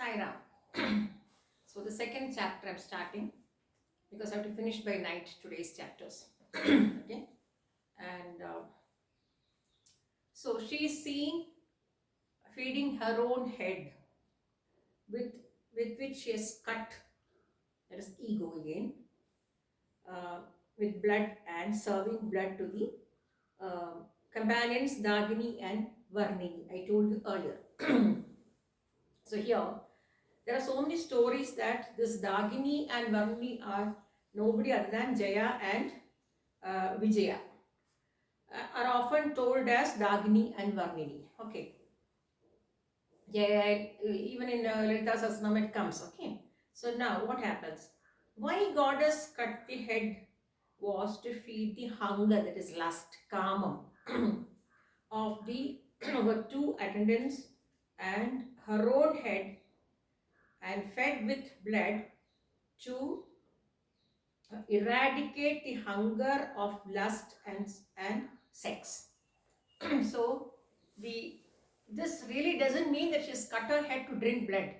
Saira. So the second chapter I'm starting because I have to finish by night today's chapters. Okay, and so she's seen feeding her own head with which she has cut, that is ego again, uh, with blood and serving blood to the companions Dagini and Varnini. I told you earlier. So here there are so many stories that this Dagini and Varnini are nobody other than Jaya and Vijaya, are often told as Dagini and Varnini. Okay. Yeah, even in Lalita Sasnam it comes. Okay. So now what happens? Why goddess cut the head was to feed the hunger, that is lust, kama, of the her two attendants and her own head, and fed with blood to eradicate the hunger of lust and sex. So the this really doesn't mean that she's cut her head to drink blood.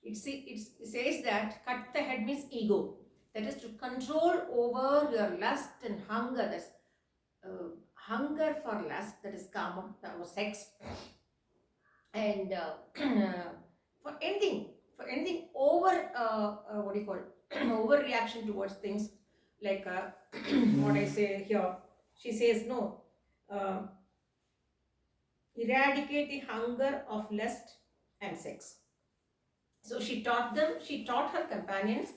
It says that cut the head means ego. That is to control over your lust and hunger. That's hunger for lust, that is kama, that was sex, and for anything over what do you call it? Overreaction towards things like what I say here. She says no. Uh, Eradicate the hunger of lust and sex. So she taught her companions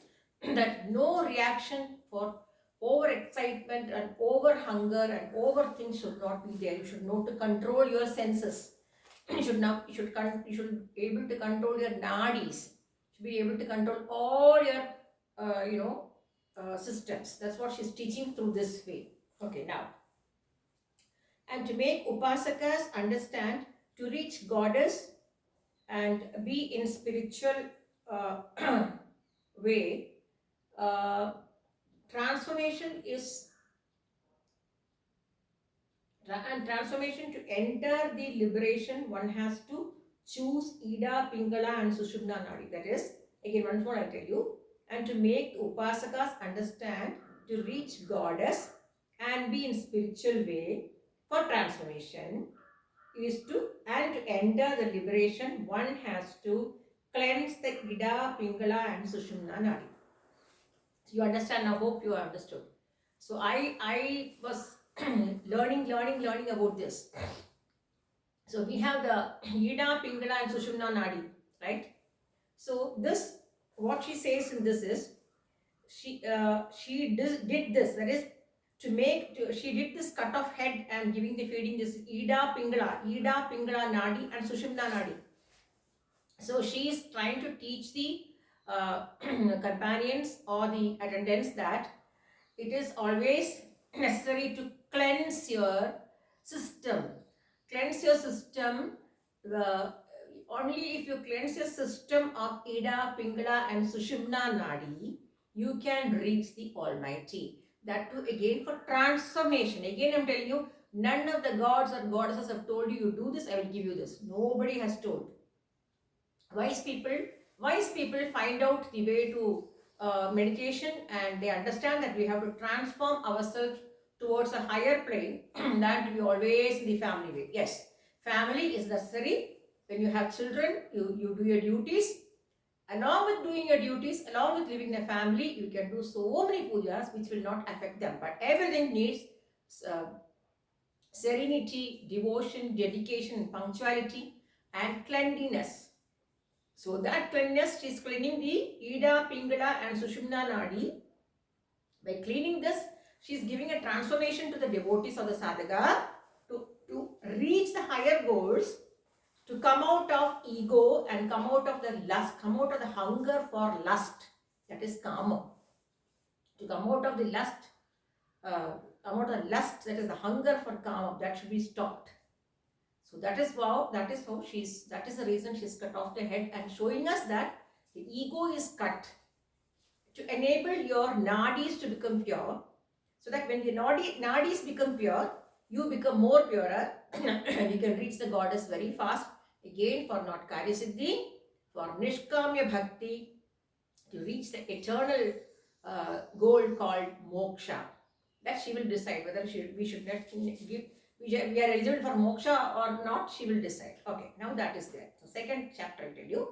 that no reaction for overexcitement and over hunger and over things should not be there. You should know to control your senses. You should be able to control your nadis. You should be able to control all your systems. That's what she's teaching through this way. Okay, now, and to make upasakas understand, to reach goddess and be in spiritual uh, way, uh, transformation is and transformation to enter the liberation, one has to choose Ida, Pingala and Sushumna Nadi. That is, again once more I'll tell you, and to make upasakas understand, to reach goddess and be in spiritual way for transformation is to, and to enter the liberation, one has to cleanse the Ida, Pingala and Sushumna Nadi. So you understand now, hope you understood. So I was learning about this. So we have the Ida, Pingala and Sushumna Nadi, right? So this, what she says in this is, she did this, that is she did this cut off head and giving the feeding this Ida, Pingala Nadi and Sushumna Nadi. So she is trying to teach the companions or the attendants that it is always necessary to cleanse your system. Cleanse your system. Only if you cleanse your system of Ida, Pingala and Sushumna Nadi, you can reach the Almighty. That too again for transformation. Again I'm telling you, none of the gods or goddesses have told you, you do this, I will give you this. Nobody has told. Wise people find out the way to meditation, and they understand that we have to transform ourselves towards a higher plane than to be always in the family way. Yes, family is necessary. When you have children, you do your duties. Along with doing your duties, along with living in a family, you can do so many pujas which will not affect them. But everything needs uh, serenity, devotion, dedication, punctuality and cleanliness. So that cleanliness, she is cleaning the Ida, Pingala and Sushumna Nadi. By cleaning this, she is giving a transformation to the devotees of the sadhaka to reach the higher goals, to come out of ego and come out of the lust, come out of the hunger for lust, that is kama. To come out of the lust, come out of the lust, that is the hunger for kama, that should be stopped. So that is how that is the reason she's cut off the head and showing us that the ego is cut to enable your nadis to become pure, so that when the nadis become pure, you become more purer and you can reach the goddess very fast. Again, for not Karya Siddhi, for Nishkamya Bhakti to reach the eternal goal called moksha. That she will decide whether we should not give, we are eligible for moksha or not, she will decide. Okay, now that is there. So second chapter I will tell you.